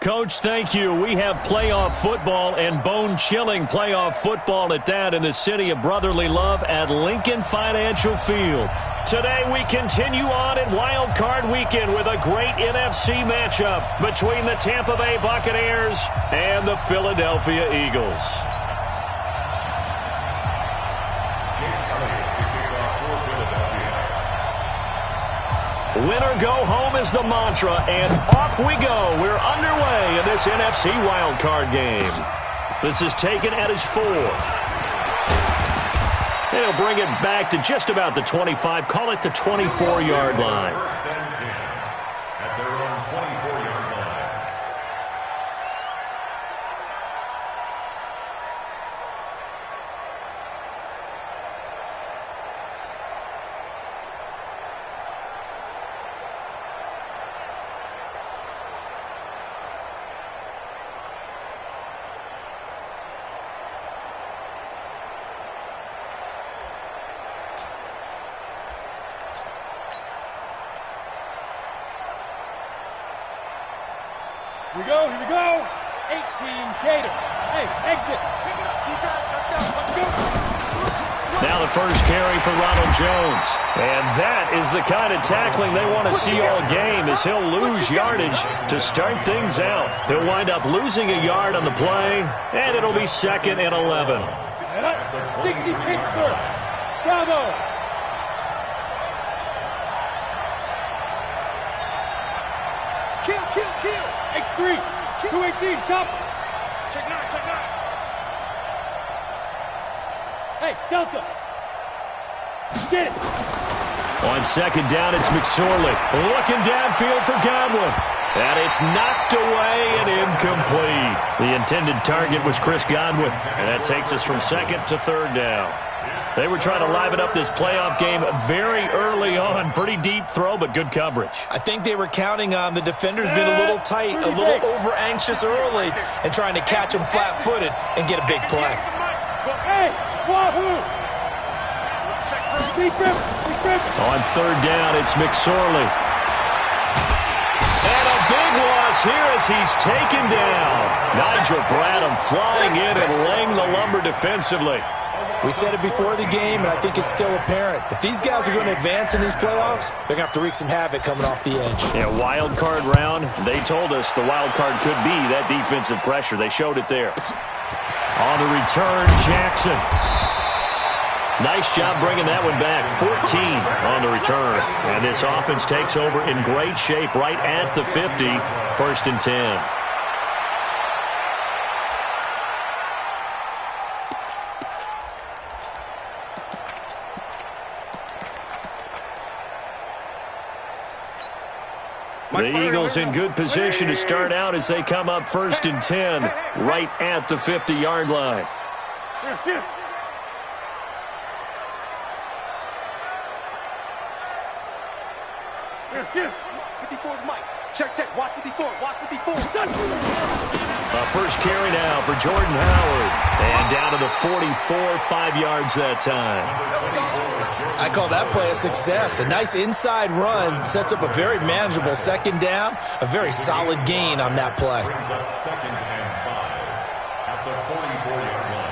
Coach, thank you. We have playoff football and bone-chilling playoff football at that in the city of brotherly love at Lincoln Financial Field. Today we continue on in Wild Card Weekend with a great NFC matchup between the Tampa Bay Buccaneers and the Philadelphia Eagles. Win or go home is the mantra, and off we go. We're underway in this NFC wildcard game. This is taken at his 4. He'll bring it back to just about the 25, call it the 24-yard line. At their own 24-yard line. Here we go. 18 Gator. Hey, exit. Pick it up, defense. Let's go. Let's go. Now the first carry for Ronald Jones. And that is the kind of tackling they want to see all game, as he'll lose yardage to start things out. He'll wind up losing a yard on the play, and it'll be 2nd and 11. 60 Pittsburgh. Bravo. Kill. X3, 218, chop. Check 9. Hey, Delta. Get it. On 2nd down, it's McSorley. Looking downfield for Godwin. And it's knocked away and incomplete. The intended target was Chris Godwin. And that takes us from 2nd to 3rd down. They were trying to liven up this playoff game very early on. Pretty deep throw, but good coverage. I think they were counting on the defenders being a little tight, a little over-anxious early, and trying to catch them flat-footed and get a big play. Hey, wahoo! On 3rd down, it's McSorley. And a big loss here as he's taken down. Nigel Bradham flying in and laying the lumber defensively. We said it before the game, and I think it's still apparent. If these guys are going to advance in these playoffs, they're going to have to wreak some havoc coming off the edge. Yeah, wild card round. They told us the wild card could be that defensive pressure. They showed it there. On the return, Jackson. Nice job bringing that one back. 14 on the return. And this offense takes over in great shape right at the 50. 1st and 10. The Eagles in good position to start out as they come up 1st and 10 right at the 50-yard line. Check. Watch 54. First carry now for Jordan Howard. And down to the 44, 5 yards that time. I call that play a success. A nice inside run sets up a very manageable 2nd down. A very solid gain on that play. Brings up 2nd and 5 at the 44-yard line.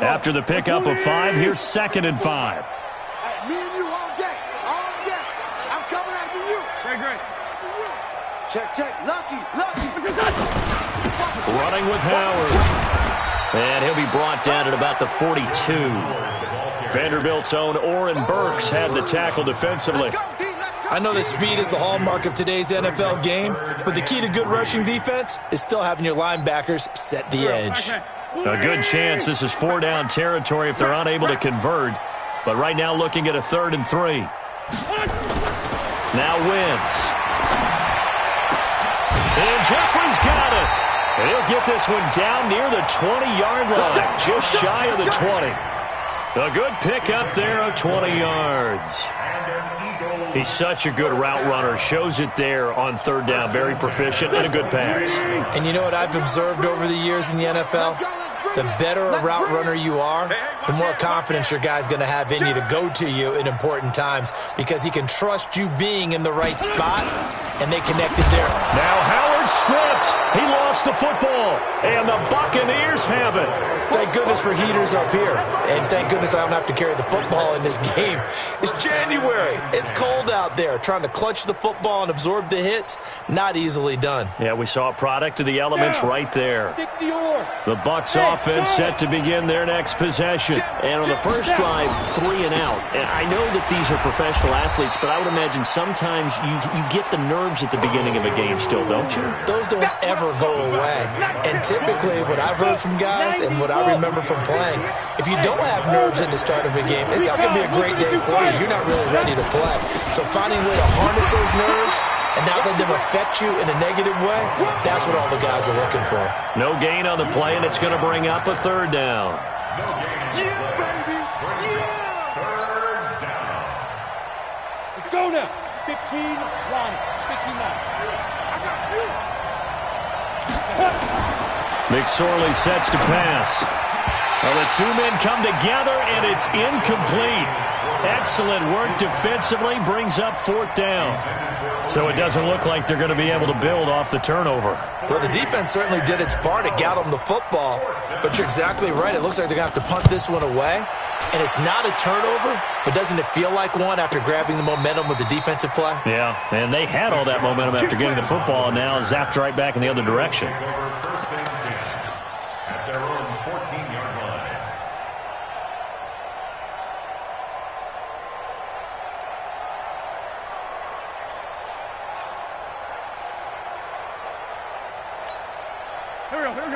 After the pickup of 5, here's 2nd and 5. Me and you all day. I'm coming after you. Great. Check. Lucky. Running with Howard. And he'll be brought down at about the 42. Vanderbilt's own Oren Burks had the tackle defensively. I know that speed is the hallmark of today's NFL game, but the key to good rushing defense is still having your linebackers set the edge. A good chance this is 4-down territory if they're unable to convert. But right now looking at a 3rd and 3. Now Wentz. And Jeffrey's got it. And he'll get this one down near the 20-yard line, just shy of the 20. A good pickup there of 20 yards. He's such a good route runner. Shows it there on 3rd down. Very proficient and a good pass. And you know what I've observed over the years in the NFL? the better a route runner you are, the more confidence your guy's going to have in you to go to you in important times because he can trust you being in the right spot, and they connected there. Now Howard stripped. He lost the football, and the Buccaneers have it. Thank goodness for heaters up here, and thank goodness I don't have to carry the football in this game. It's January. It's cold out there. Trying to clutch the football and absorb the hits, not easily done. Yeah, we saw a product of the elements right there. The Bucs offense set to begin their next possession. And on the first drive, 3 and out. And I know that these are professional athletes, but I would imagine sometimes you get the nerves at the beginning of a game still, don't you? Those don't ever go away. And typically, what I've heard from guys and what I remember from playing, if you don't have nerves at the start of a game, it's not going to be a great day for you. You're not really ready to play. So finding a way to harness those nerves and not let them affect you in a negative way, that's what all the guys are looking for. No gain on the play, and it's going to bring up a third down. Yeah, baby! Yeah! Third down. Let's go now. 15, Ronnie. 59. I got you! McSorley sets to pass. Well, the two men come together, and it's incomplete. Excellent work defensively, brings up 4th down. So it doesn't look like they're going to be able to build off the turnover. Well, the defense certainly did its part to get them the football, but you're exactly right. It looks like they're going to have to punt this one away, and it's not a turnover, but doesn't it feel like one after grabbing the momentum with the defensive play? Yeah, and they had all that momentum after getting the football, and now zapped right back in the other direction. First and 10 at their own 14-yard line.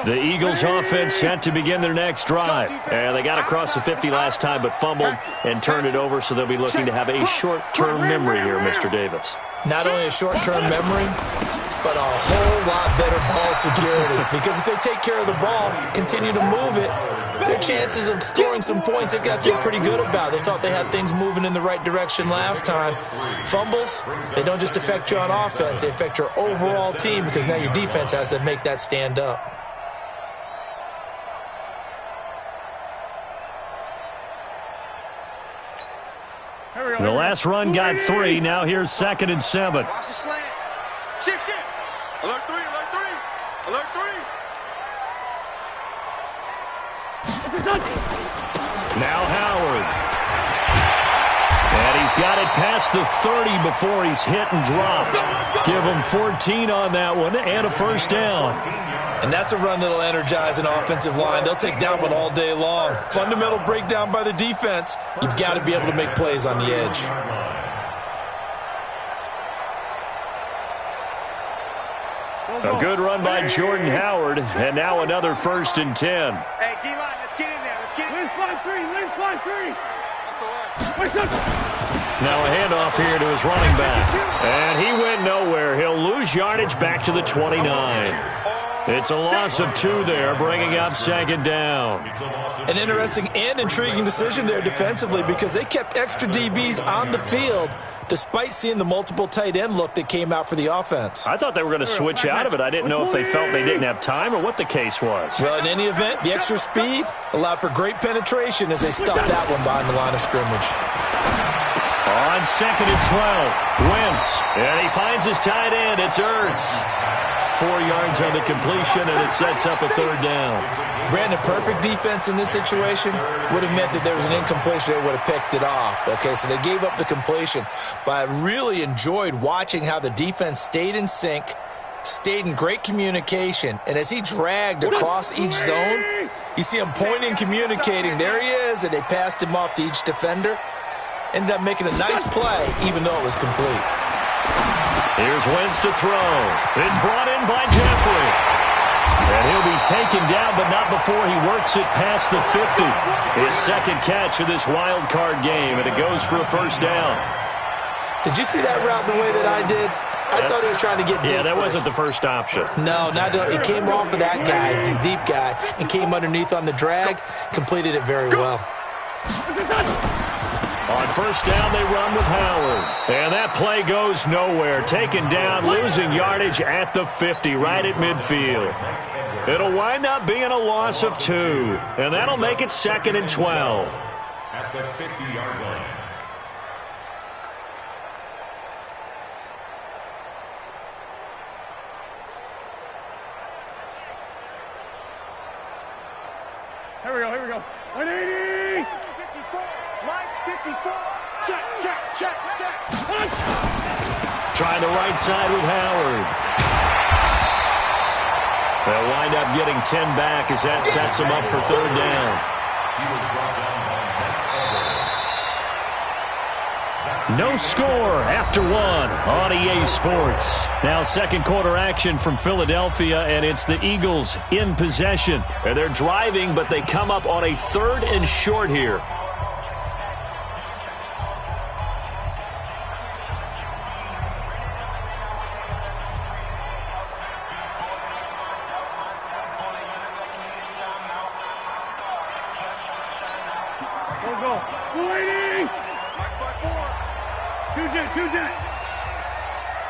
The Eagles offense set to begin their next drive. And they got across the 50 last time, but fumbled and turned it over, so they'll be looking to have a short-term memory here, Mr. Davis. Not only a short-term memory, but a whole lot better ball security. Because if they take care of the ball, continue to move it, their chances of scoring some points, they've got to feel pretty good about. They thought they had things moving in the right direction last time. Fumbles, they don't just affect you on offense, they affect your overall team because now your defense has to make that stand up. The last run got 3. Now here's 2nd and 7. Watch the slant. Shift, shift. Alert 3, alert 3. Alert 3. Now Howard. And he's got it past the 30 before he's hit and dropped. Give him 14 on that one and a first down. And that's a run that'll energize an offensive line. They'll take that one all day long. Fundamental breakdown by the defense. You've got to be able to make plays on the edge. A good run by Jordan Howard, and now another 1st and 10. Hey, D-line, let's get in there. Let's get in there. Left 5-3. Left 5-3. That's all right. Now a handoff here to his running back. And he went nowhere. He'll lose yardage back to the 29. It's a loss of 2 there, bringing up 2nd down. An interesting and intriguing decision there defensively because they kept extra DBs on the field despite seeing the multiple tight end look that came out for the offense. I thought they were going to switch out of it. I didn't know if they felt they didn't have time or what the case was. Well, in any event, the extra speed allowed for great penetration as they stuffed that one behind the line of scrimmage. On 2nd and 12, Wentz, and he finds his tight end. It's Ertz. 4 yards on the completion, and it sets up a 3rd down. Brandon, perfect defense in this situation would have meant that there was an incompletion. They would have picked it off. Okay, so they gave up the completion. But I really enjoyed watching how the defense stayed in sync, stayed in great communication, and as he dragged across each zone, you see him pointing, communicating. There he is, and they passed him off to each defender. Ended up making a nice play, even though it was complete. Here's Wentz to throw. It's brought in by Jeffrey. And he'll be taken down, but not before he works it past the 50. His 2nd catch of this wild card game, and it goes for a first down. Did you see that route the way that I did? I thought he was trying to get deep. Yeah, that first. wasn't the first option. No, it came off of that guy, the deep guy, and came underneath on the drag, completed it very well. On first down, they run with Howard. And that play goes nowhere. Taken down, losing yardage at the 50, right at midfield. It'll wind up being a loss of 2. And that'll make it 2nd and 12. At the 50-yard line. Here we go. 180! 54, Mike, 54. Check. Trying the right side with Howard. They'll wind up getting 10 back as that sets them up for 3rd down. No score after 1 on EA Sports. Now 2nd quarter action from Philadelphia, and it's the Eagles in possession. And they're driving, but they come up on a 3rd and short here. Go. 280!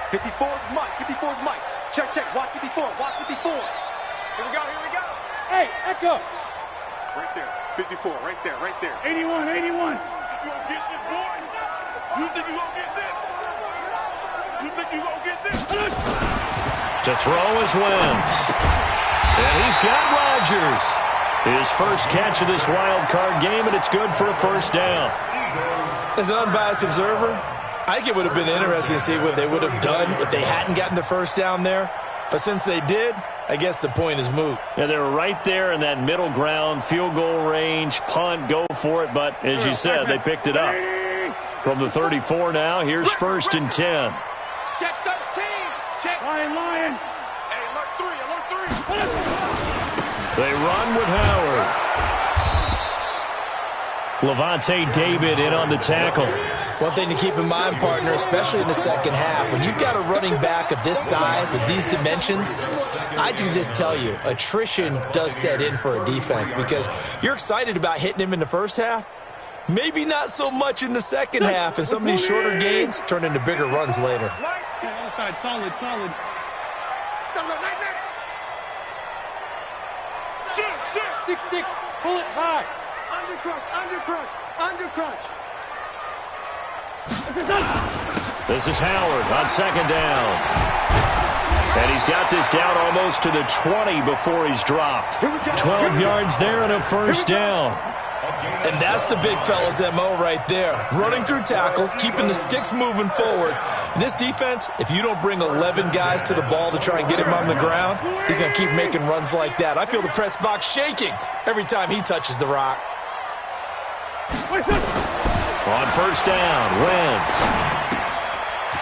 54 is Mike. Check. Watch 54. Here we go. Hey, Echo! Right there. 54, right there. 81. You gonna get this, boy? You think you gonna get this? To throw is Wentz. And he's got Rodgers. His first catch of this wild card game, and it's good for a 1st down. As an unbiased observer, I think it would have been interesting to see what they would have done if they hadn't gotten the 1st down there. But since they did, I guess the point is moot. Yeah, they were right there in that middle ground, field goal range, punt, go for it. But as you said, they picked it up. From the 34 now, here's 1st and 10. Check 13. Check. Lion. Hey, alert 3. They run with Howard. Levante David in on the tackle. One thing to keep in mind, partner, especially in the second half, when you've got a running back of this size, of these dimensions, I can just tell you, attrition does set in for a defense because you're excited about hitting him in the first half, maybe not so much in the second half, and some of these shorter gains turn into bigger runs later. Solid. Shoot. 6-6, pull it high. Undercrunch. This is Howard on 2nd down. And he's got this down almost to the 20 before he's dropped. 12 yards there and a 1st down. And that's the big fella's MO right there. Running through tackles, keeping the sticks moving forward. And this defense, if you don't bring 11 guys to the ball to try and get him on the ground, he's going to keep making runs like that. I feel the press box shaking every time he touches the rock. On 1st down, Wentz.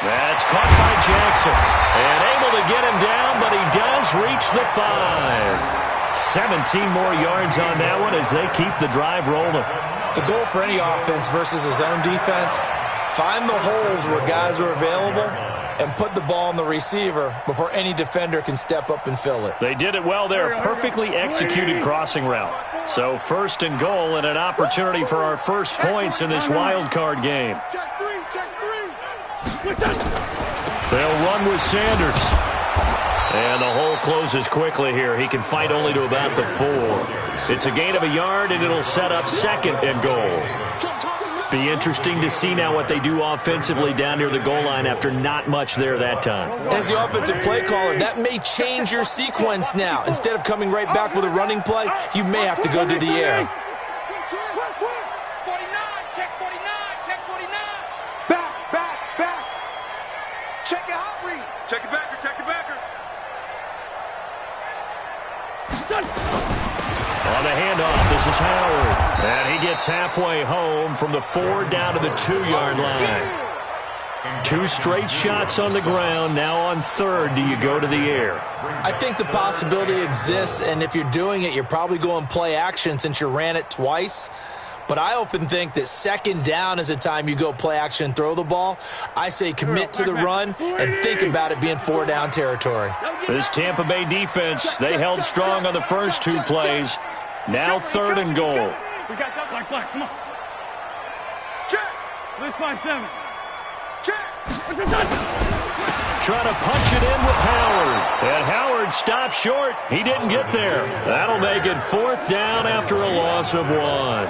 That's caught by Jackson. And able to get him down, but he does reach the 5. 17 more yards on that one as they keep the drive rolling. The goal for any offense versus his own defense, find the holes where guys are available and put the ball on the receiver before any defender can step up and fill it. They did it well there. Perfectly executed crossing route. So 1st and goal and an opportunity for our first points in this wild card game. Check 3. They'll run with Sanders. And the hole closes quickly here. He can fight only to about the 4. It's a gain of a yard, and it'll set up 2nd and goal. Be interesting to see now what they do offensively down near the goal line after not much there that time. As the offensive play caller, that may change your sequence now. Instead of coming right back with a running play, you may have to go to the air. 49, check 49. Back. Check your hot read. Check your backer. On the handoff, this is Howard. And he gets halfway home from the 4 down to the 2-yard line. 2 straight shots on the ground. Now on 3rd, do you go to the air? I think the possibility exists, and if you're doing it, you're probably going play action since you ran it twice. But I often think that 2nd down is a time you go play action and throw the ball. I say commit to the run and think about it being 4-down territory. This Tampa Bay defense, they held strong on the first 2 plays. Now 3rd and goal. We got that black. Come on. Check. Let's find 7. Trying to punch it in with Howard. And Howard stopped short. He didn't get there. That'll make it 4th down after a loss of 1.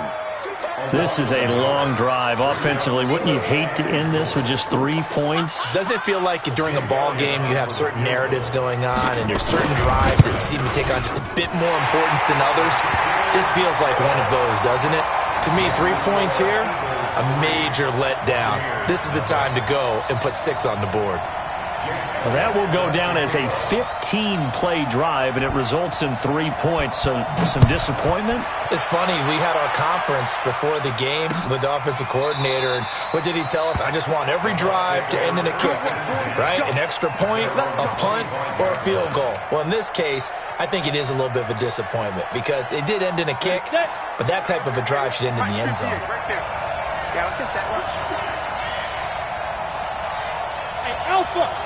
This is a long drive offensively. Wouldn't you hate to end this with just 3 points? Doesn't it feel like during a ball game you have certain narratives going on and there's certain drives that seem to take on just a bit more importance than others? This feels like one of those, doesn't it? To me, 3 points here, a major letdown. This is the time to go and put 6 on the board. Well, that will go down as a 15-play drive, and it results in 3 points. So some disappointment? It's funny. We had our conference before the game with the offensive coordinator, and what did he tell us? I just want every drive to end in a kick, right? An extra point, a punt, or a field goal. Well, in this case, I think it is a little bit of a disappointment because it did end in a kick, but that type of a drive should end in the end zone. Yeah, let's go set lunch. Hey, Alpha!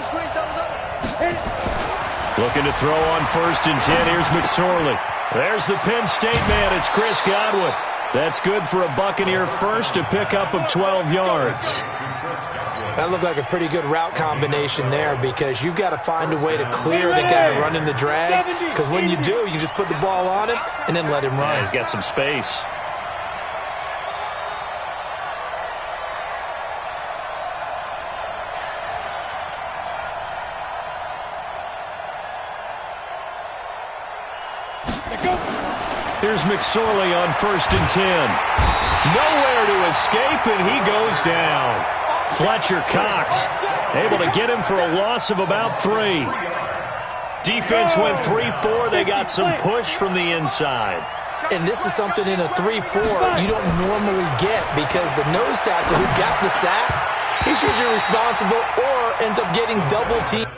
Squeeze, double. Looking to throw on 1st and 10. Here's McSorley. There's the Penn State man. It's Chris Godwin. That's good for a Buccaneer first, to pick up of 12 yards. That looked like a pretty good route combination there because you've got to find a way to clear the guy running the drag, because when you do, you just put the ball on him and then let him run. Yeah, he's got some space. Here's McSorley on 1st and 10. Nowhere to escape, and he goes down. Fletcher Cox able to get him for a loss of about 3. Defense went 3-4. They got some push from the inside. And this is something in a 3-4 you don't normally get because the nose tackle who got the sack, he's usually responsible or ends up getting double teamed.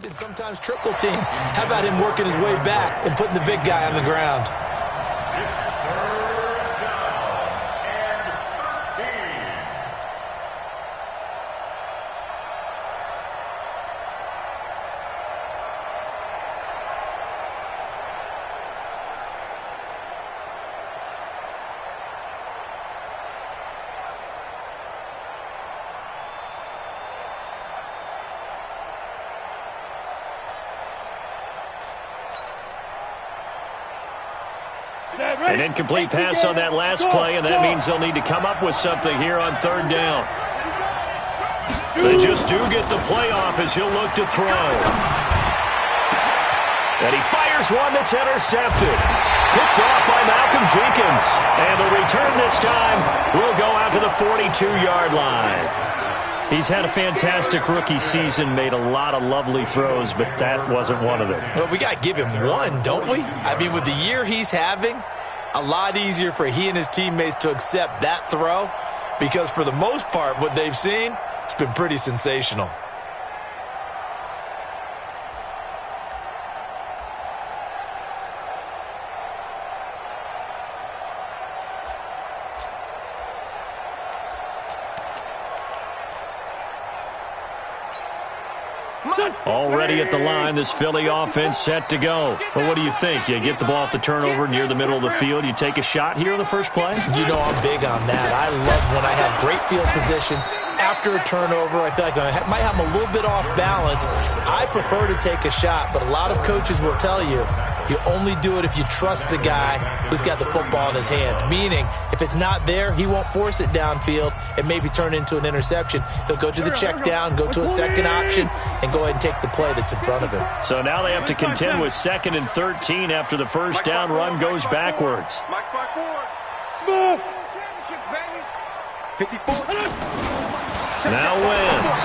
And sometimes triple team. How about him working his way back and putting the big guy on the ground? It's 3rd down and 13. An incomplete pass on that last play, and that means they'll need to come up with something here on 3rd down. They just do get the play off as he'll look to throw. And he fires one that's intercepted. Picked off by Malcolm Jenkins. And the return this time will go out to the 42-yard line. He's had a fantastic rookie season, made a lot of lovely throws, but that wasn't one of them. Well, we got to give him one, don't we? I mean, with the year he's having, a lot easier for he and his teammates to accept that throw because for the most part, what they've seen, it's been pretty sensational. Already at the line, this Philly offense set to go. Well, what do you think? You get the ball off the turnover near the middle of the field. You take a shot here in the first play? You know I'm big on that. I love when I have great field position after a turnover, I feel like I might have them a little bit off balance. I prefer to take a shot, but a lot of coaches will tell you, you only do it if you trust the guy who's got the football in his hands. Meaning, if it's not there, he won't force it downfield and maybe turn into an interception. He'll go to the check down, go to a second option, and go ahead and take the play that's in front of him. So now they have to contend with 2nd and 13 after the first down run goes backwards. Mike's back forward. Smooth. Championships, baby. 54. Now Wentz.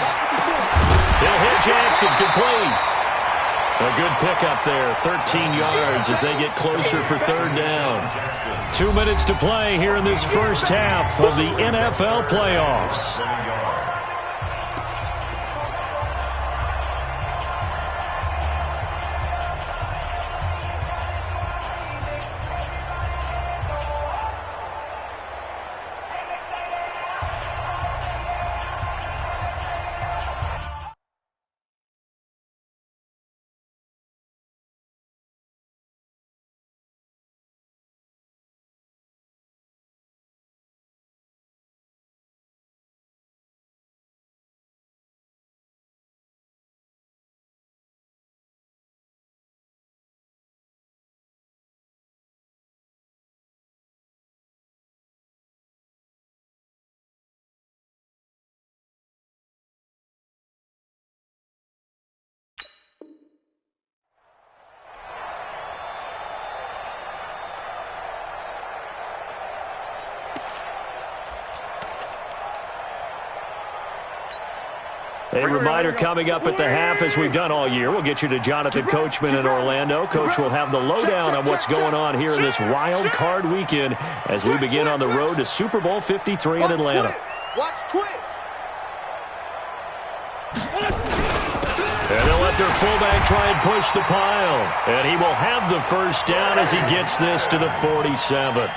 He'll hit Jackson, complete. A good pickup there, 13 yards as they get closer for 3rd down. 2 minutes to play here in this first half of the NFL playoffs. A reminder coming up at the half, as we've done all year. We'll get you to Jonathan Coachman in Orlando. Coach will have the lowdown on what's going on here in this wild card weekend as we begin on the road to Super Bowl 53 in Atlanta. Watch twins. And they'll let their fullback try and push the pile. And he will have the first down as he gets this to the 47.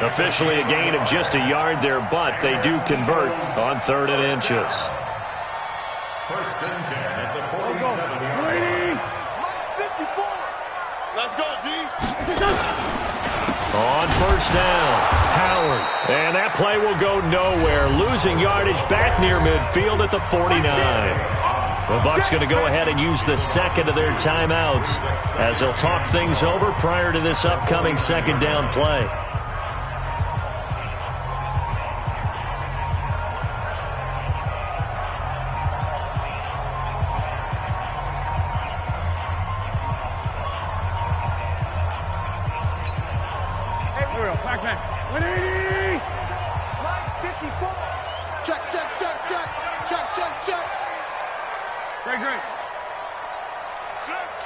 Officially a gain of just a yard there, but they do convert on 3rd and inches. 1st and 10 at the 47-yard line. 54. Let's go, D. On 1st down, Howard. And that play will go nowhere. Losing yardage back near midfield at the 49. The Bucs going to go ahead and use the 2nd of their timeouts as they'll talk things over prior to this upcoming 2nd down play.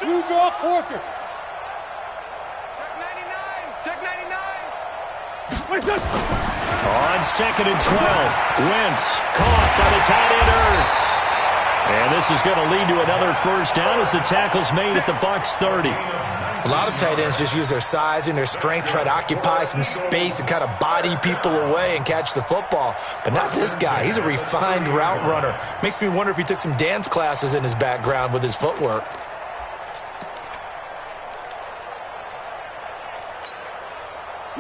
New draw quarters. Check 99. On 2nd and 12, Wentz caught by the tight end Ertz. And this is going to lead to another first down as the tackle's made at the Bucs 30. A lot of tight ends just use their size and their strength, try to occupy some space and kind of body people away and catch the football. But not this guy. He's a refined route runner. Makes me wonder if he took some dance classes in his background with his footwork.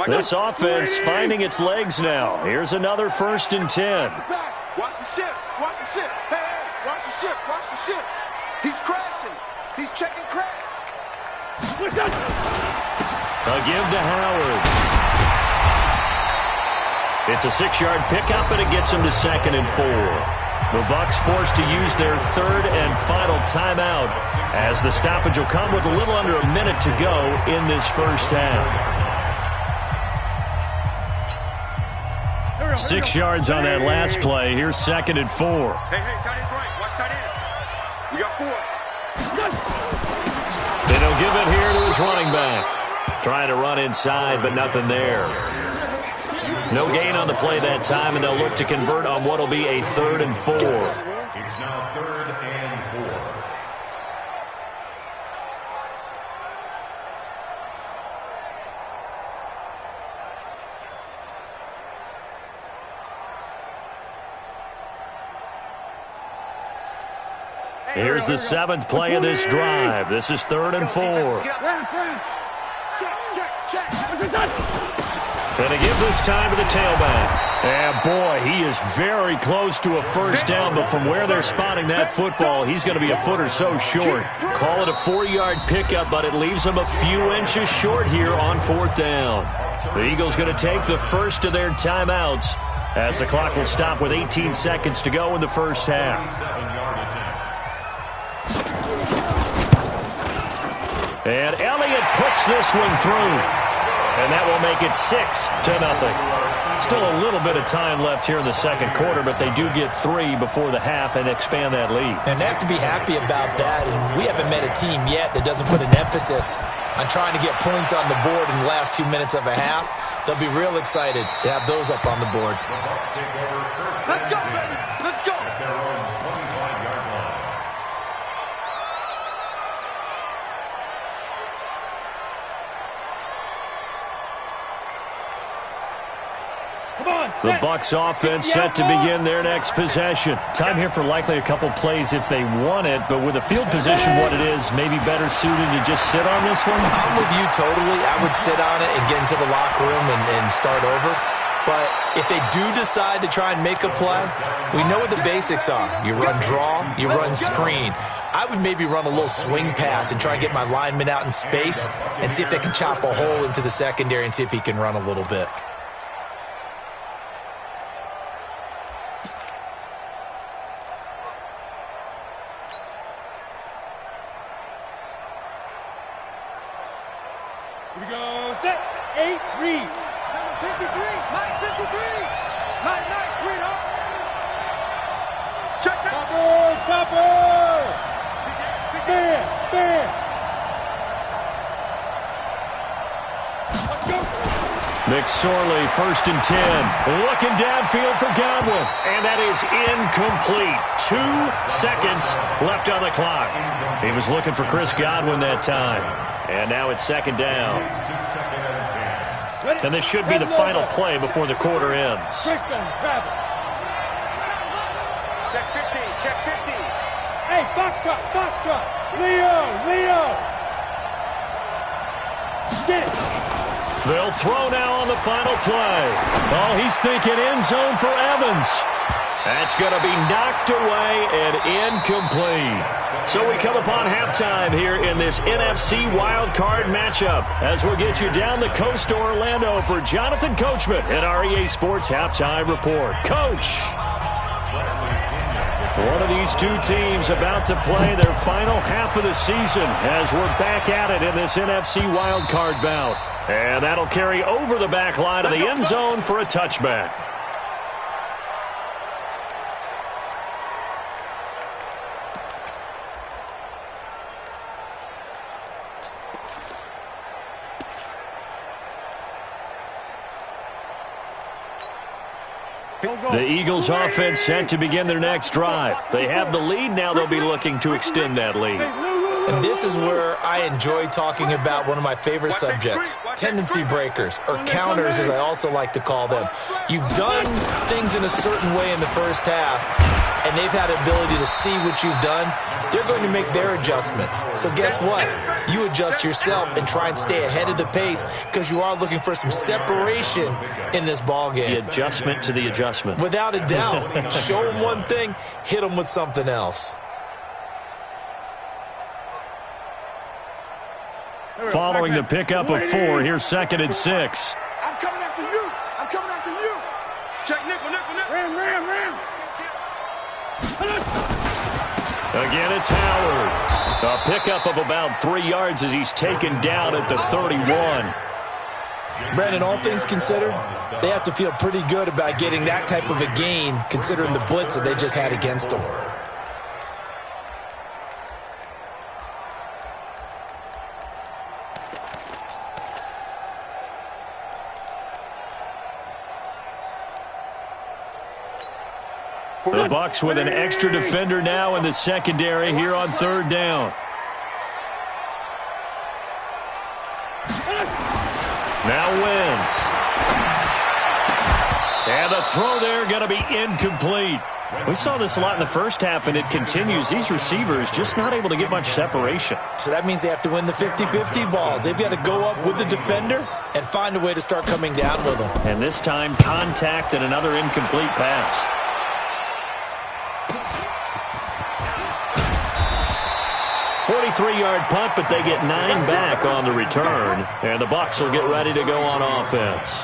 This offense finding its legs now. Here's another 1st and 10. Watch the ship. Watch the ship. Hey, watch the ship. Watch the ship. He's crashing. He's checking crash. A give to Howard. It's a 6-yard pickup, and it gets him to 2nd and 4. The Bucs forced to use their 3rd and final timeout as the stoppage will come with a little under a minute to go in this first half. 6 yards on that last play. Here's 2nd and 4. Hey, tight end's right. Watch tight end. We got 4. They don't give it here to his running back. Trying to run inside, but nothing there. No gain on the play that time, and they'll look to convert on what will be a 3rd and 4. It's now 3rd and 4. Here's the 7th play of this drive. This is 3rd and 4. And they give this time to the tailback. And boy, he is very close to a first down, but from where they're spotting that football, he's going to be a foot or so short. Call it a 4-yard pickup, but it leaves them a few inches short here on 4th down. The Eagles going to take the first of their timeouts as the clock will stop with 18 seconds to go in the first half. And Elliott puts this one through. And that will make it 6-0. Still a little bit of time left here in the second quarter, but they do get 3 before the half and expand that lead. And they have to be happy about that. And we haven't met a team yet that doesn't put an emphasis on trying to get points on the board in the last 2 minutes of a half. They'll be real excited to have those up on the board. Let's go, baby. Let's go. The Bucs offense set to begin their next possession. Time here for likely a couple plays if they want it, but with the field position what it is, maybe better suited to just sit on this one? I'm with you totally. I would sit on it and get into the locker room and start over. But if they do decide to try and make a play, we know what the basics are. You run draw, you run screen. I would maybe run a little swing pass and try and get my lineman out in space and see if they can chop a hole into the secondary and see if he can run a little bit. Here we go, set, 8, read. Number 53, Mike 53. Nice, sweetheart. Check. Topper. Bam. Let's go. McSorley, 1st and 10. Looking downfield for Godwin. And that is incomplete. 2 seconds left on the clock. He was looking for Chris Godwin that time. And now it's 2nd down. And this should be the final play before the quarter ends. Check 50. Hey, Foxtrot. Leo. Get it. They'll throw now on the final play. Oh, he's thinking end zone for Evans. That's going to be knocked away and incomplete. So we come upon halftime here in this NFC wildcard matchup as we'll get you down the coast to Orlando for Jonathan Coachman in our EA Sports Halftime Report. Coach! One of these two teams about to play their final half of the season as we're back at it in this NFC wildcard bout. And that'll carry over the back line of the end zone for a touchback. The Eagles offense set to begin their next drive. They have the lead. Now they'll be looking to extend that lead. And this is where I enjoy talking about one of my favorite subjects, tendency breakers, or counters as I also like to call them. You've done things in a certain way in the first half, and they've had the ability to see what you've done. They're going to make their adjustments. So guess what? You adjust yourself and try and stay ahead of the pace because you are looking for some separation in this ballgame. The adjustment to the adjustment. Without a doubt. Show them one thing, hit them with something else. Following the pickup of 4, here's 2nd and 6. I'm coming after you. Check nickel. Ram. Again, it's Howard. A pickup of about 3 yards as he's taken down at the 31. Brandon, all things considered, they have to feel pretty good about getting that type of a gain considering the blitz that they just had against them. The Bucs with an extra defender now in the secondary here on 3rd down. Now Wentz. And the throw there going to be incomplete. We saw this a lot in the first half, and it continues. These receivers just not able to get much separation. So that means they have to win the 50-50 balls. They've got to go up with the defender and find a way to start coming down with them. And this time, contact and another incomplete pass. .43-yard punt, but they get 9 back on the return. And the Bucs will get ready to go on offense.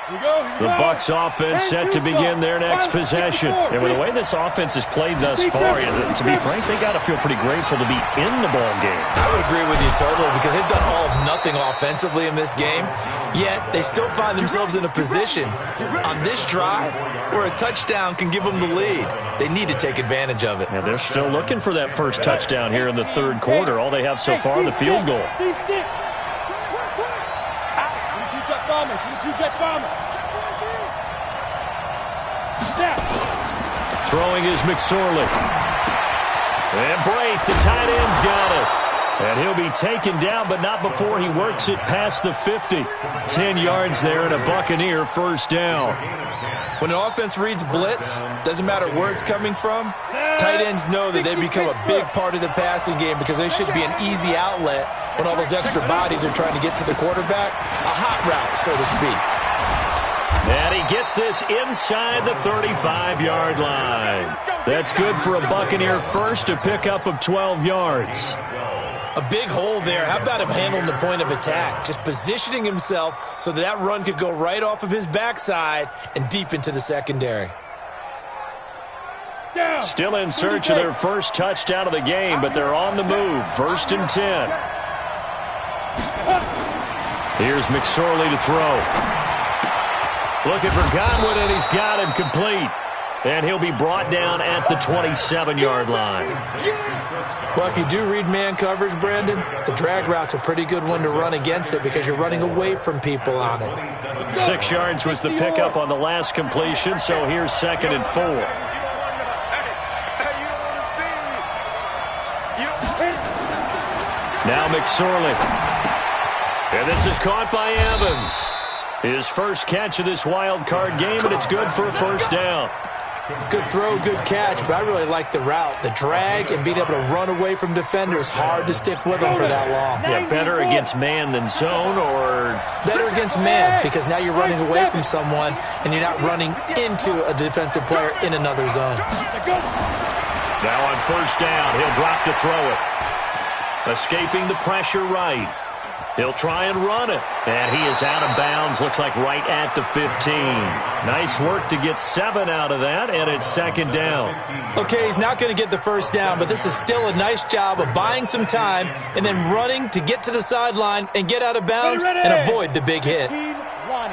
The Bucs offense set to begin their next possession. And with the way this offense has played thus far, to be frank, they got to feel pretty grateful to be in the ball game. I would agree with you totally because they've done all of nothing offensively in this game, yet they still find themselves in a position on this drive where a touchdown can give them the lead. They need to take advantage of it. And they're still looking for that first touchdown here in the third quarter. All they have so far, the field goal. Throwing is McSorley. And Brate, the tight end's got it. And he'll be taken down, but not before he works it past the 50. 10 yards there and a Buccaneer first down. When an offense reads blitz, doesn't matter where it's coming from, tight ends know that they become a big part of the passing game because they should be an easy outlet when all those extra bodies are trying to get to the quarterback. A hot route, so to speak. And he gets this inside the 35-yard line. That's good for a Buccaneer first, a pickup of 12 yards. A big hole there. How about him handling the point of attack? Just positioning himself so that run could go right off of his backside and deep into the secondary. Still in search of their first touchdown of the game, but they're on the move. 1st and 10. Here's McSorley to throw. Looking for Godwin, and he's got him complete. And he'll be brought down at the 27-yard line. Well, if you do read man coverage, Brandon, the drag route's a pretty good one to run against it because you're running away from people on it. 6 yards was the pickup on the last completion, so here's 2nd and 4. Now McSorley. And this is caught by Evans. His first catch of this wild card game, and it's good for a first down. Good throw, good catch, but I really like the route. The drag and being able to run away from defenders, hard to stick with them for that long. Yeah, better against man than zone, or? Better against man, because now you're running away from someone, and you're not running into a defensive player in another zone. Now on first down, he'll drop to throw it. Escaping the pressure right. He'll try and run it. And he is out of bounds, looks like right at the 15. Nice work to get 7 out of that, and it's 2nd down. Okay, he's not going to get the first down, but this is still a nice job of buying some time and then running to get to the sideline and get out of bounds and avoid the big hit. 15-1.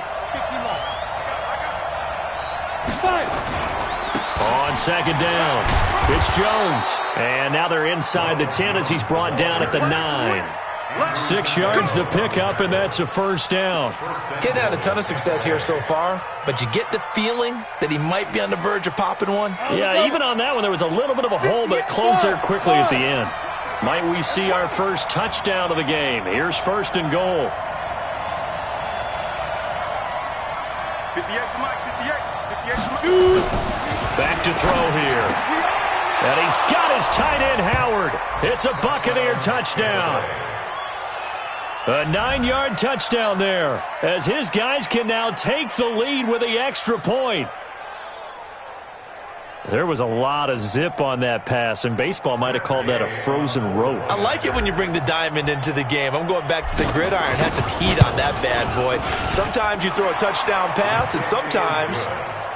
On 2nd down, it's Jones. And now they're inside the 10 as he's brought down at the 9. 6 yards the pickup, and that's a first down. Getting had a ton of success here so far, but you get the feeling that he might be on the verge of popping one. Yeah, even on that one, there was a little bit of a hole, but it closed there quickly at the end. Might we see our first touchdown of the game? Here's 1st and goal. 58. Back to throw here. And he's got his tight end, Howard. It's a Buccaneer touchdown. A 9-yard touchdown there, as his guys can now take the lead with the extra point. There was a lot of zip on that pass, and baseball might have called that a frozen rope. I like it when you bring the diamond into the game. I'm going back to the gridiron. Had some heat on that bad boy. Sometimes you throw a touchdown pass, and sometimes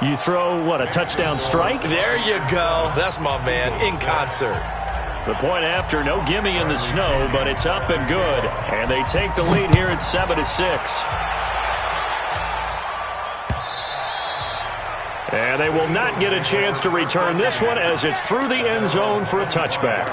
you throw, what, a touchdown strike? There you go. That's my man, in concert. The point after, no gimme in the snow, but it's up and good. And they take the lead here at 7-6. And they will not get a chance to return this one as it's through the end zone for a touchback.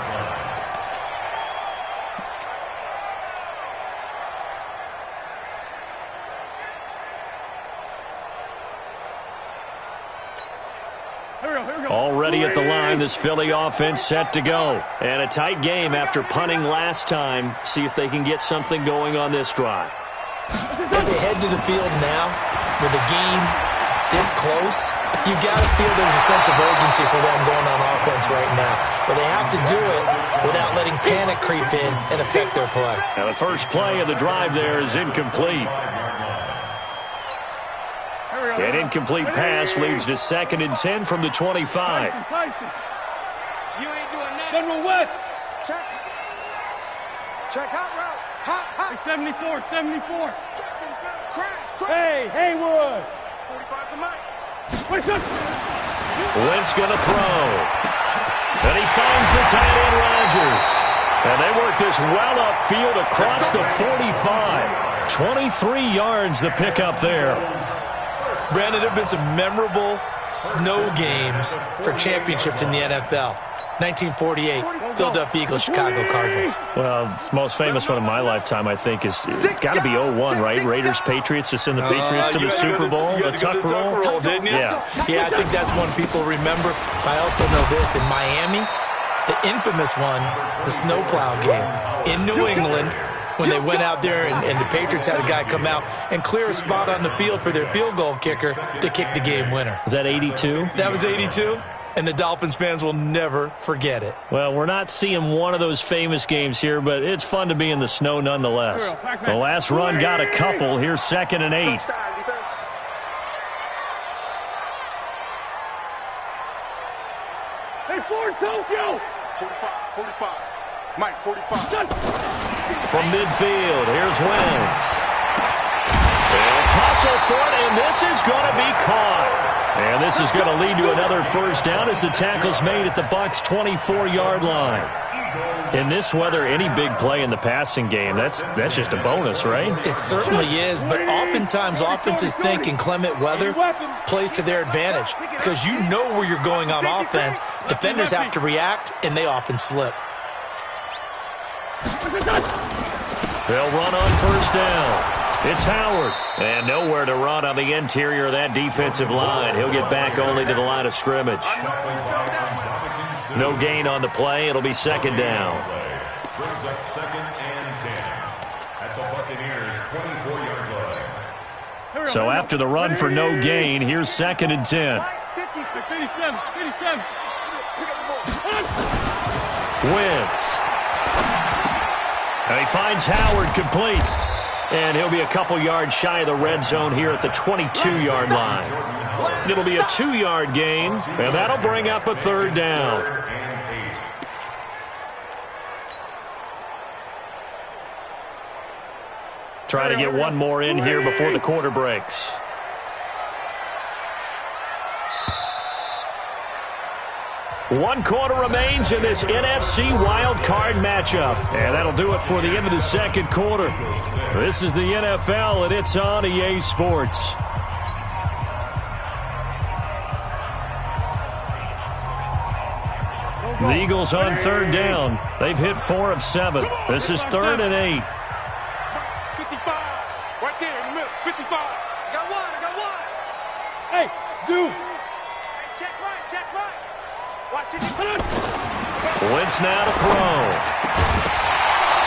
Already at the line, this Philly offense set to go. And a tight game after punting last time. See if they can get something going on this drive. As they head to the field now with a gain this close, you got to feel there's a sense of urgency for them going on offense right now. But they have to do it without letting panic creep in and affect their play. Now the first play of the drive there is incomplete. An incomplete pass leads to 2nd and 10 from the 25. You ain't doing that. General West. Check. Check hot route. Hot. 74, 74. Crash. Hey, Haywood. 45 to Mike. Wentz going to throw. And he finds the tight end, Rodgers. And they work this well upfield across the 45. 23 yards the pickup there. Brandon, there have been some memorable snow games for championships in the NFL. 1948, Philadelphia Eagles, Chicago Cardinals. Well, the most famous one of my lifetime, I think, is got to be 01, right? Raiders, Patriots, to send the Patriots to the Super Bowl. The tuck roll, didn't you? Yeah. Yeah, I think that's one people remember. I also know this. In Miami, the infamous one, the snowplow game in New England, when they went out there and the Patriots had a guy come out and clear a spot on the field for their field goal kicker to kick the game winner. Is that 82? That was 82, and the Dolphins fans will never forget it. Well, we're not seeing one of those famous games here, but it's fun to be in the snow nonetheless. The last run got a couple. Here's 2nd and 8. Hey, Ford, Tokyo. 45. Mike, 45. From midfield, here's Wentz. And tussle for it, and this is going to be caught. And this is going to lead to another first down as the tackle's made at the Bucs' 24-yard line. In this weather, any big play in the passing game, that's just a bonus, right? It certainly is, but oftentimes offenses think inclement weather plays to their advantage because you know where you're going on offense. Defenders have to react, and they often slip. They'll run on first down. It's Howard. And nowhere to run on the interior of that defensive line. He'll get back only to the line of scrimmage. No gain on the play. It'll be 2nd down. Brings up 2nd and 10 at the Buccaneers' 24-yard line. So after the run for no gain, here's 2nd and 10. 57. Wentz. And he finds Howard complete. And he'll be a couple yards shy of the red zone here at the 22-yard line. It'll be a 2-yard gain, and that'll bring up a 3rd down. Try to get one more in here before the quarter breaks. One quarter remains in this NFC wild card matchup. And that'll do it for the end of the second quarter. This is the NFL, and it's on EA Sports. The Eagles on 3rd down. They've hit 4 of 7. This is 3rd and 8. 55. Right there in the middle. 55. I got one. Hey, Zoo. Check right. Watch it. Wentz now to throw.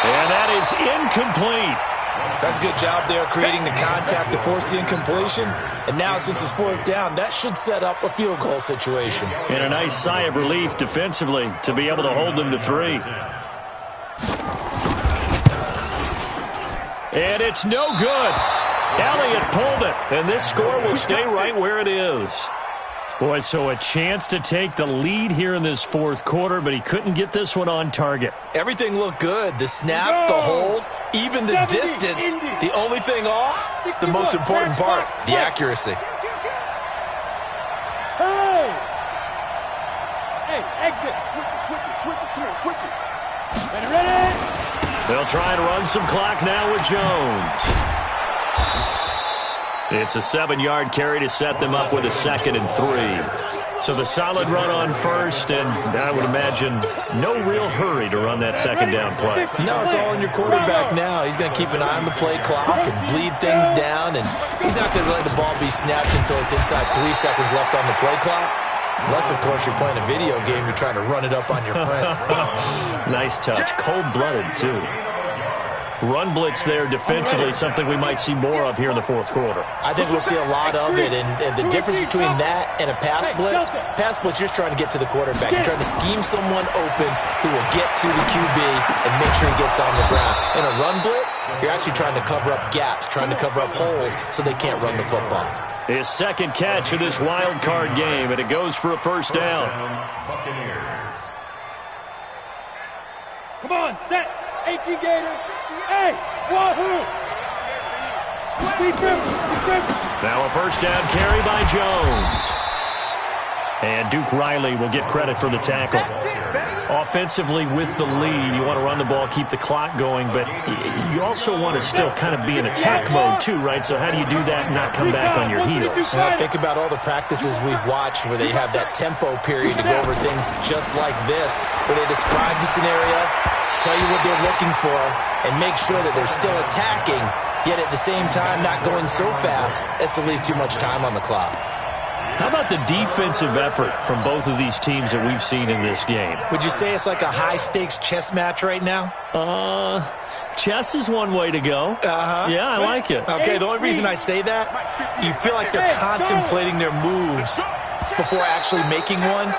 And that is incomplete. That's a good job there creating the contact to force the incompletion. And now since it's 4th down, that should set up a field goal situation. And a nice sigh of relief defensively to be able to hold them to 3. And it's no good. Elliott pulled it. And this score will stay right where it is. Boy, so a chance to take the lead here in this 4th quarter, but he couldn't get this one on target. Everything looked good. The snap, the hold, even the distance. The only thing off, the most important part, the accuracy. Hey, exit. Switch it. Come here, switch it. Ready? They'll try and run some clock now with Jones. It's a 7-yard carry to set them up with a 2nd and 3. So the solid run on first, and I would imagine no real hurry to run that 2nd down play. No, it's all in your quarterback now. He's going to keep an eye on the play clock and bleed things down, and he's not going to let the ball be snapped until it's inside 3 seconds left on the play clock. Unless, of course, you're playing a video game, you're trying to run it up on your friend. Nice touch. Cold-blooded, too. Run blitz there defensively, something we might see more of here in the fourth quarter. I think we'll see a lot of it, and the difference between that and a pass blitz, you're just trying to get to the quarterback. You're trying to scheme someone open who will get to the QB and make sure he gets on the ground. In a run blitz, you're actually trying to cover up gaps, trying to cover up holes so they can't run the football. His second catch of this wild card game, and it goes for a first down. Buccaneers. Come on, set. 18 Gator. Hey, wahoo. Now a first down carry by Jones. And Duke Riley will get credit for the tackle. Offensively with the lead, you want to run the ball, keep the clock going, but you also want to still kind of be in attack mode too, right? So how do you do that and not come back on your heels? Well, think about all the practices we've watched where they have that tempo period to go over things just like this, where they describe the scenario, tell you what they're looking for, and make sure that they're still attacking, yet at the same time not going so fast as to leave too much time on the clock. How about the defensive effort from both of these teams that we've seen in this game? Would you say it's like a high-stakes chess match right now? Chess is one way to go. Yeah, I like it. Okay, the only reason I say that, you feel like they're contemplating their moves before actually making one,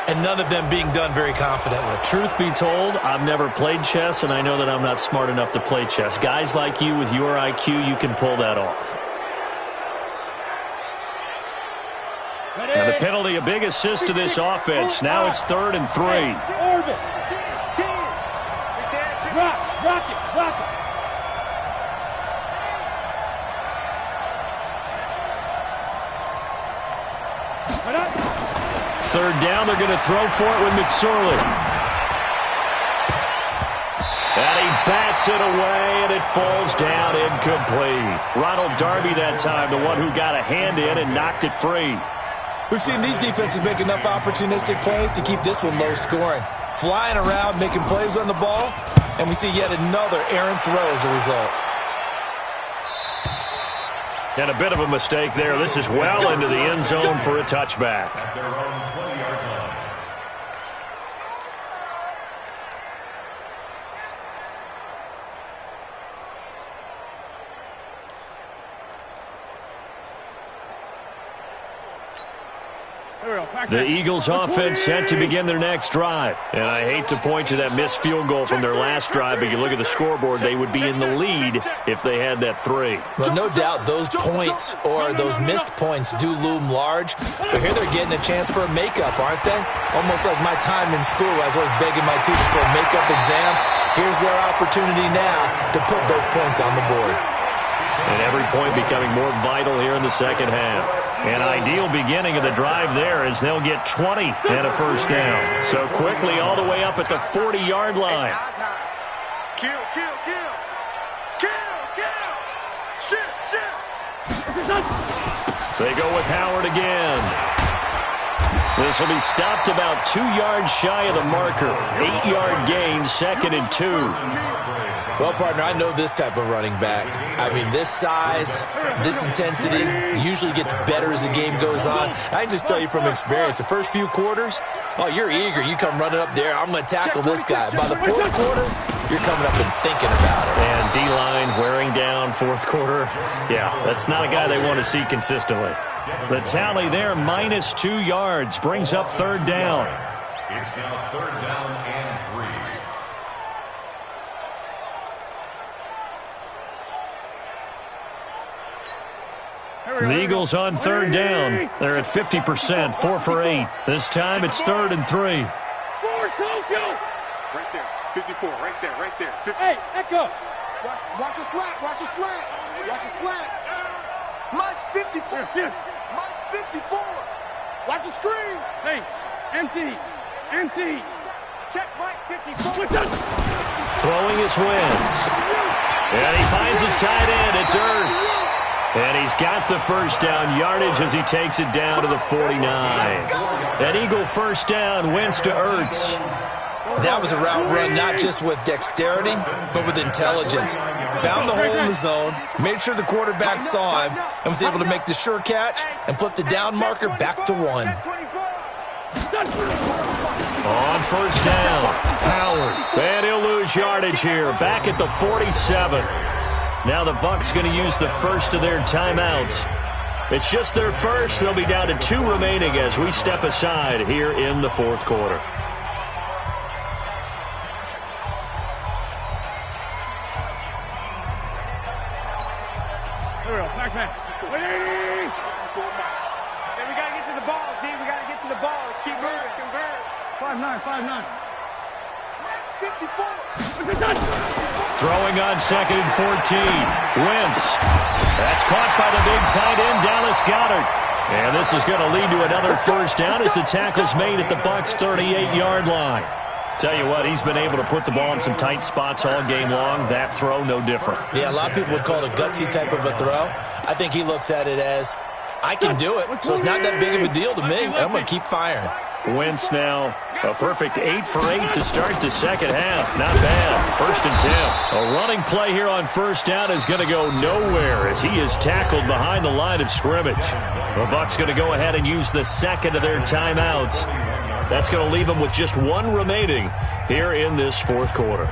and none of them being done very confidently. Truth be told, I've never played chess, and I know that I'm not smart enough to play chess. Guys like you with your IQ, you can pull that off. And the penalty, a big assist to this offense. Now it's 3rd and 3. Orbit. Rock it. Third down, they're going to throw for it with McSorley. And he bats it away, and it falls down incomplete. Ronald Darby that time, the one who got a hand in and knocked it free. We've seen these defenses make enough opportunistic plays to keep this one low scoring. Flying around, making plays on the ball, and we see yet another errant throw as a result. And a bit of a mistake there. This is well into the end zone for a touchback. At their own 20-yard line. The Eagles offense set to begin their next drive. And I hate to point to that missed field goal from their last drive, but you look at the scoreboard, they would be in the lead if they had that 3. Well, no doubt those points or those missed points do loom large, but here they're getting a chance for a makeup, aren't they? Almost like my time in school, I was always begging my teachers for a makeup exam. Here's their opportunity now to put those points on the board. And every point becoming more vital here in the second half. An ideal beginning of the drive there as they'll get 20 and a first down. So quickly all the way up at the 40-yard line. Kill. Shit. They go with Howard again. This will be stopped about 2 yards shy of the marker. 8-yard gain, 2nd and 2. Well, partner, I know this type of running back. I mean, this size, this intensity usually gets better as the game goes on. I can just tell you from experience, the first few quarters, you're eager. You come running up there, I'm going to tackle this guy. By the fourth quarter, you're coming up and thinking about it. And D-line wearing down fourth quarter. Yeah, that's not a guy they want to see consistently. The tally there, minus 2 yards, brings up 3rd down. It's now 3rd down and 3. The Eagles on 3rd down. They're at 50%, 4 for 8. This time it's 3rd and 3. Right there. 54. Right there. 50. Hey, Echo. Watch the slant. Mike's 54. Mike's 54. Watch the screen. Hey, empty. Check Mike 54. Throwing his wins. And he finds his tight end. It's Ertz. And he's got the first down yardage as he takes it down to the 49. An Eagle first down, Wentz to Ertz. That was a route run not just with dexterity, but with intelligence. Found the hole in the zone, made sure the quarterback saw him, and was able to make the sure catch and flip the down marker back to 1. On first down. Howard. And he'll lose yardage here. Back at the 47. Now the Bucs going to use the first of their timeouts. It's just their first. They'll be down to 2 remaining as we step aside here in the fourth quarter. Here we go. Back. Hey, we got to get to the ball, team. We got to get to the ball. Let's keep moving. 5-9. 54. Throwing on 2nd and 14. Wentz. That's caught by the big tight end, Dallas Goedert. And this is going to lead to another first down as the tackle's made at the Bucs' 38-yard line. Tell you what, he's been able to put the ball in some tight spots all game long. That throw, no different. Yeah, a lot of people would call it a gutsy type of a throw. I think he looks at it as, I can do it, so it's not that big of a deal to me. I'm going to keep firing. Wentz now a perfect 8 for 8 to start the second half. Not bad. 1st and 10. A running play here on first down is going to go nowhere as he is tackled behind the line of scrimmage. The Bucs going to go ahead and use the second of their timeouts. That's going to leave them with just 1 remaining here in this fourth quarter.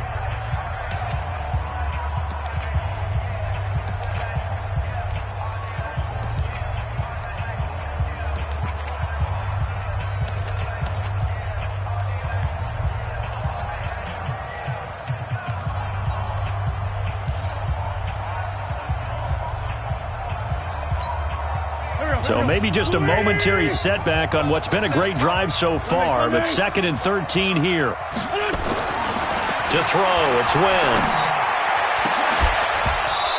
So maybe just a momentary setback on what's been a great drive so far, but 2nd and 13 here. To throw, it's Wentz.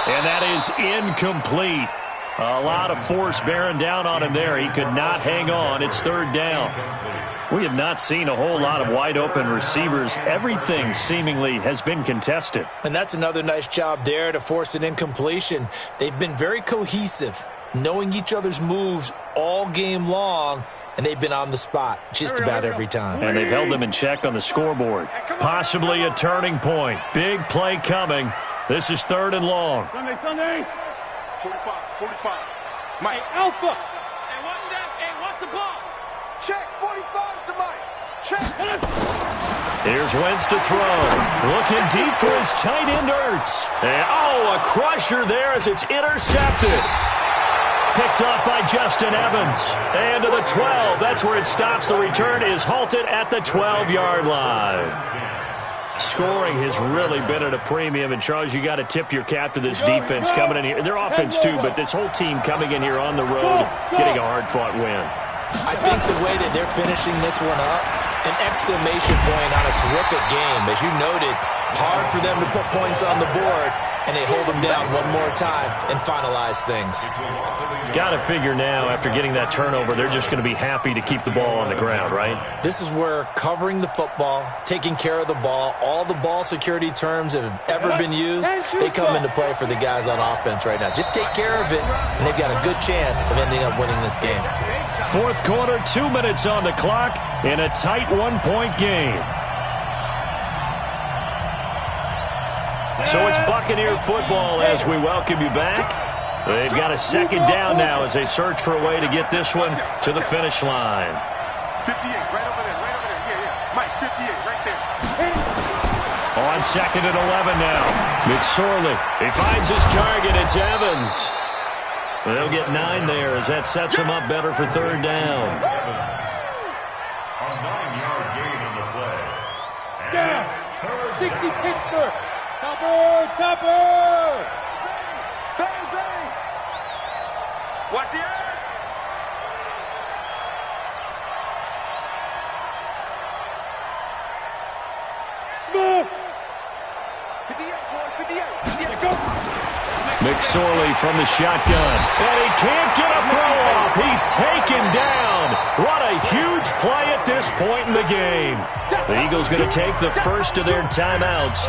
And that is incomplete. A lot of force bearing down on him there. He could not hang on. It's 3rd down. We have not seen a whole lot of wide-open receivers. Everything seemingly has been contested. And that's another nice job there to force an incompletion. They've been very cohesive, knowing each other's moves all game long, and they've been on the spot just about every time. And they've held them in check on the scoreboard. Possibly a turning point. Big play coming. This is 3rd and long. Sunday. 45. Mike. Hey, Alpha. Hey, what's that? Hey, what's the ball? Check. 45 to Mike. Check. Here's Wentz to throw. Looking deep for his tight end, Ertz. And, a crusher there as it's intercepted. Picked up by Justin Evans. And to the 12. That's where it stops. The return is halted at the 12-yard line. Scoring has really been at a premium. And, Charles, you got to tip your cap to this defense coming in here. Their offense, too, but this whole team coming in here on the road, getting a hard-fought win. I think the way that they're finishing this one up, an exclamation point on a terrific game. As you noted, hard for them to put points on the board, and they hold them down one more time and finalize things. Got to figure now, after getting that turnover, they're just going to be happy to keep the ball on the ground, right? This is where covering the football, taking care of the ball, all the ball security terms that have ever been used, they come into play for the guys on offense right now. Just take care of it, and they've got a good chance of ending up winning this game. Fourth quarter, 2 minutes on the clock in a tight one-point game. So it's Buccaneer football as we welcome you back. They've got a second down now as they search for a way to get this one to the finish line. 58, right over there. Yeah. Mike, 58, right there. On 2nd and 11 now. McSorley, he finds his target. It's Evans. They'll get 9 there as that sets them up better for 3rd down. A 9-yard gain on the play. Gas. 60 Pittsburgh. Topper. Bang. Watch the edge. Smith. 58, boy, 58. Go. McSorley from the shotgun. And he can't get a throw off. He's taken down. What a huge play at this point in the game. The Eagles going to take the first of their timeouts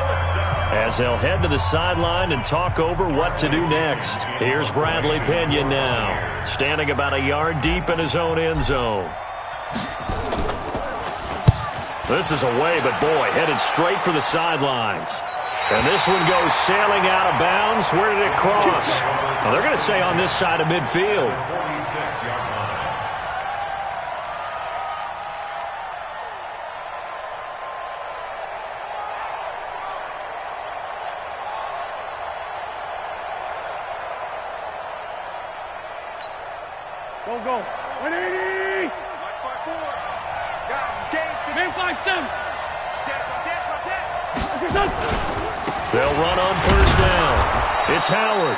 as they'll head to the sideline and talk over what to do next. Here's Bradley Pinion now, standing about a yard deep in his own end zone. This is away, but boy, headed straight for the sidelines. And this one goes sailing out of bounds. Where did it cross? Well, they're going to say on this side of midfield. Go, go. 180. Watch by 4. Guys, it's game 6. Man, 5-7. They'll run on first down. It's Howard.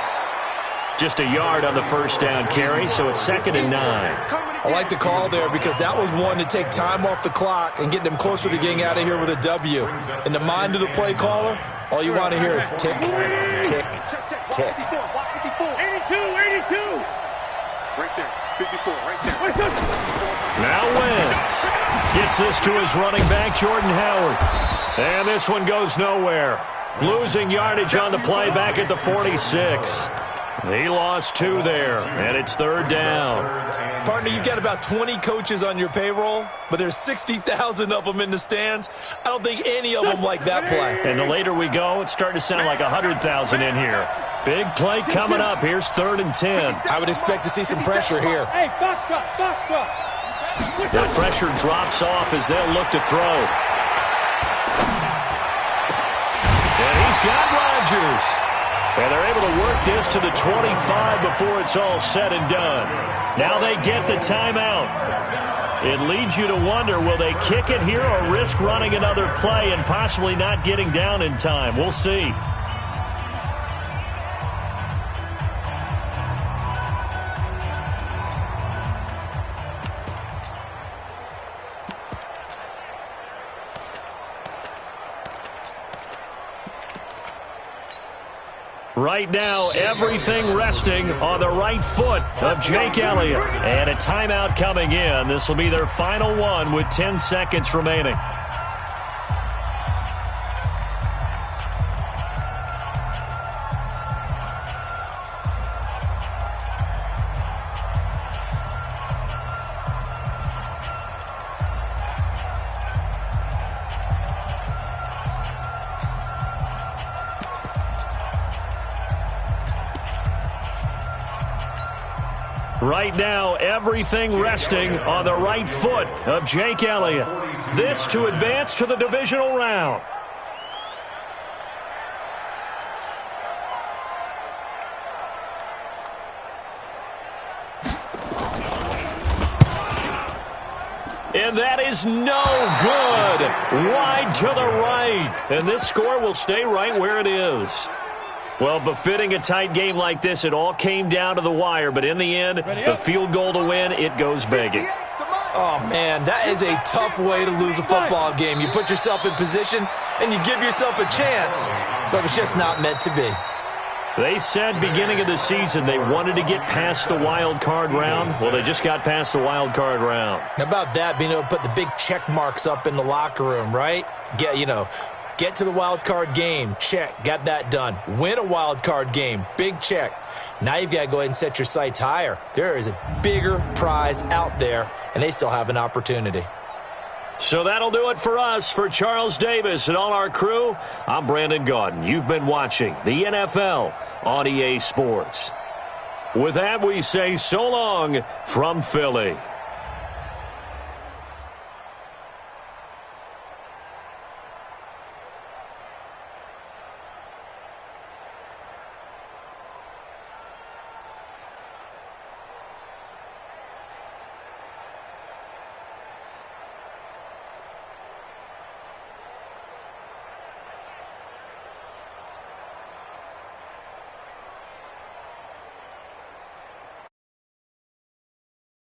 Just a yard on the first down carry, so it's 2nd and 9. I like the call there because that was one to take time off the clock and get them closer to getting out of here with a W. In the mind of the play caller, all you want to hear is tick, tick, tick. 82, 82. Right there. 54, right there. Now Wentz gets this to his running back, Jordan Howard. And this one goes nowhere. Losing yardage on the play back at the 46. He lost 2 there, and it's 3rd down. Partner, you've got about 20 coaches on your payroll, but there's 60,000 of them in the stands. I don't think any of them like that play. And the later we go, it's starting to sound like 100,000 in here. Big play coming up. Here's 3rd and 10. I would expect to see some pressure here. Hey, box drop, box drop. The pressure drops off as they'll look to throw. And he's got Rodgers. And they're able to work this to the 25 before it's all said and done. Now they get the timeout. It leads you to wonder, will they kick it here or risk running another play and possibly not getting down in time? We'll see. Right now, everything resting on the right foot of Jake Elliott. And a timeout coming in. This will be their final one with 10 seconds remaining. Right now, everything resting on the right foot of Jake Elliott. This to advance to the divisional round. And that is no good. Wide to the right. And this score will stay right where it is. Well, befitting a tight game like this, it all came down to the wire. But in the end, the field goal to win, it goes begging. Oh, man, that is a tough way to lose a football game. You put yourself in position, and you give yourself a chance. But it's just not meant to be. They said beginning of the season they wanted to get past the wild card round. Well, they just got past the wild card round. How about that, being able to put the big check marks up in the locker room, right? Get to the wild card game. Check. Got that done. Win a wild card game. Big check. Now you've got to go ahead and set your sights higher. There is a bigger prize out there, and they still have an opportunity. So that'll do it for us. For Charles Davis and all our crew, I'm Brandon Gaudin. You've been watching the NFL on EA Sports. With that, we say so long from Philly.